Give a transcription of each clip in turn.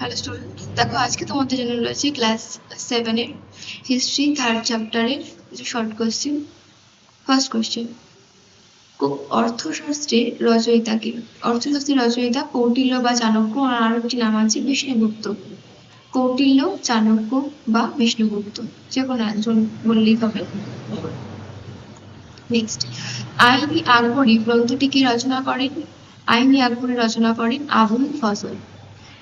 Hello student, দেখো আজকে তোমাদের জন্য রয়েছে ক্লাস 7 এর হিস্ট্রি 3rd চ্যাপ্টারের কিছু শর্ট কোশ্চেন। ফার্স্ট কোশ্চেন, অর্থশাস্ত্রের রচয়িতা কে? অর্থশাস্ত্রের রচয়িতা কৌটিল্য বা চাণক্য, আর একটি নাম আছে বিষ্ণুগুপ্ত। কৌটিল্য, চাণক্য বা বিষ্ণুগুপ্ত, যে কোনো একজন বললেই হবে। নেক্সট, আইন-ই আকবরী গ্রন্থটি কে রচনা করেন? আইন-ই আকবরী রচনা করেন আবুল ফজল।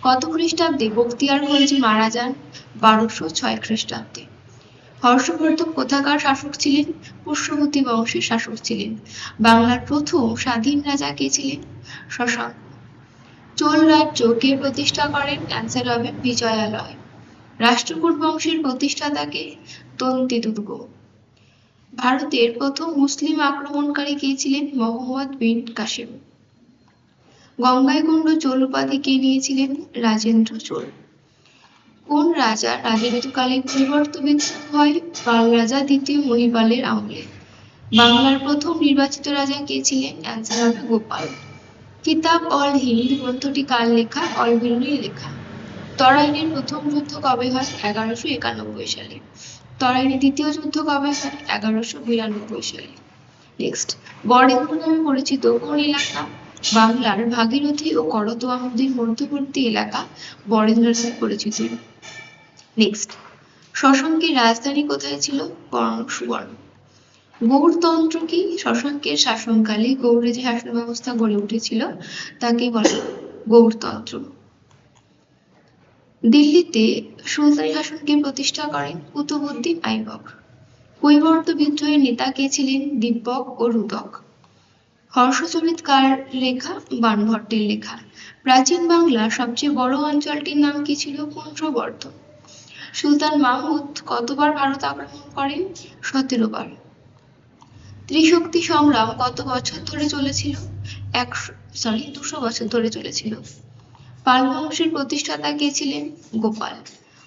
কত খ্রিস্টাব্দে বখতিয়ার খলজি মারা যান? 1206 খ্রিস্টাব্দে। হর্ষবর্ধন কোথাকার শাসক ছিলেন? পুষ্যবতী বংশের শাসক ছিলেন। বাংলার প্রথম স্বাধীন রাজা কে ছিলেন? শশাঙ্ক। চোল রাজ্য কে প্রতিষ্ঠা করেন? অ্যান্সার হবে বিজয়ালয়। রাষ্ট্রকূট বংশের প্রতিষ্ঠাতা কে? তন্ত্রীদুর্গ। ভারতের প্রথম মুসলিম আক্রমণকারী কে ছিলেন? মোহাম্মদ বিন কাসেম। গঙ্গাইকুণ্ড চোল উপাধি কে নিয়েছিলেন? রাজেন্দ্র চোল। কোন রাজার রাজত্বকালে পরিবর্তন হয়? পাল রাজা দ্বিতীয় মহিপালের আমলে। বাংলার প্রথম নির্বাচিত রাজা কে ছিলেন? অ্যান্সার হবে গোপাল। কিতাব অল হিন্দ গ্রন্থটি কার লেখা? অলবিরুনির লেখা। তরাইনের প্রথম যুদ্ধ কবে হয়? 1191 সালে। তরাইনের দ্বিতীয় যুদ্ধ কবে হয়? 1192 সালে। নেক্সট, বরেন্দ্র নামে পরিচিত কোন এলাকা? বাংলার ভাগীরথী ও করতোয়া নদীর মধ্যবর্তী এলাকা বরেন্দ্র নামে পরিচিত। নেক্সট, শশাঙ্কের রাজধানী কোথায় ছিল? কর্ণ সুবর্ণ। গৌড়তন্ত্র কি? শশাঙ্কের শাসনকালে গৌড়ে যে শাসন ব্যবস্থা গড়ে উঠেছিল তাকে বলে গৌড়তন্ত্র। দিল্লিতে সুলতানি শাসনকে প্রতিষ্ঠা করেন কুতুবউদ্দিন আইবক। কৈবর্ত বিদ্রোহের নেতা কে ছিলেন? দীপক ও রুদক। হর্ষচরিত কার লেখা? বাণভট্টের লেখা। প্রাচীন বাংলার সবচেয়ে বড় অঞ্চলটির নাম কি ছিল? পুন্ড্রবর্ধন। সুলতান মাহমুদ কতবার ভারত আক্রমণ করেন? 17 বার। ত্রিশক্তি সংগ্রাম কত বছর ধরে চলেছিল? 200 বছর ধরে চলেছিল। পাল বংশের প্রতিষ্ঠাতা কে ছিলেন? গোপাল।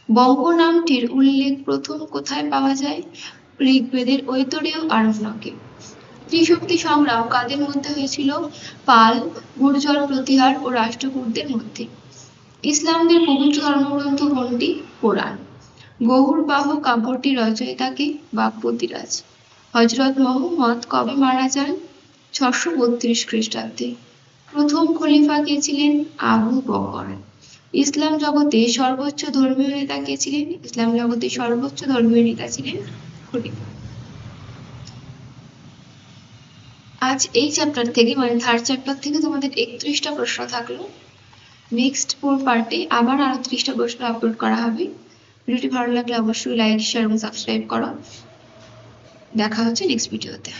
বঙ্গ নামটির উল্লেখ প্রথম কোথায় পাওয়া যায়? ঋগ্বেদের ঐতরেয় আরণ্যকে। ত্রিশক্তি সংগ্রাম কাদের মধ্যে হয়েছিল? পাল, গুর্জর প্রতিহার ও রাষ্ট্রকূটদের মধ্যে। ইসলামদের পবিত্র ধর্মগ্রন্থ কোনটি? কোরআন। গহুরবাহ কাব্যটির রচয়িতা কে? বাগবতীরাজ। হযরত মুহাম্মদ কবে মারা যান? 632 খ্রিস্টাব্দে। প্রথম খলিফা কে ছিলেন? আবু বকর। ইসলাম জগতে সর্বোচ্চ ধর্মীয় নেতা কে ছিলেন? ইসলাম জগতে সর্বোচ্চ ধর্মীয় নেতা ছিলেন খলিফা। আজ এই চ্যাপ্টার থেকে মানে 3rd চ্যাপ্টার থেকে তোমাদের 31টা প্রশ্ন থাকলো। নেক্সট 4 পার্টে আবার আরো 30টা প্রশ্ন আপলোড করা হবে। ভিডিওটি ভালো লাগলে অবশ্যই লাইক, শেয়ার এবং সাবস্ক্রাইব করো। দেখা হচ্ছে নেক্সট ভিডিওতে।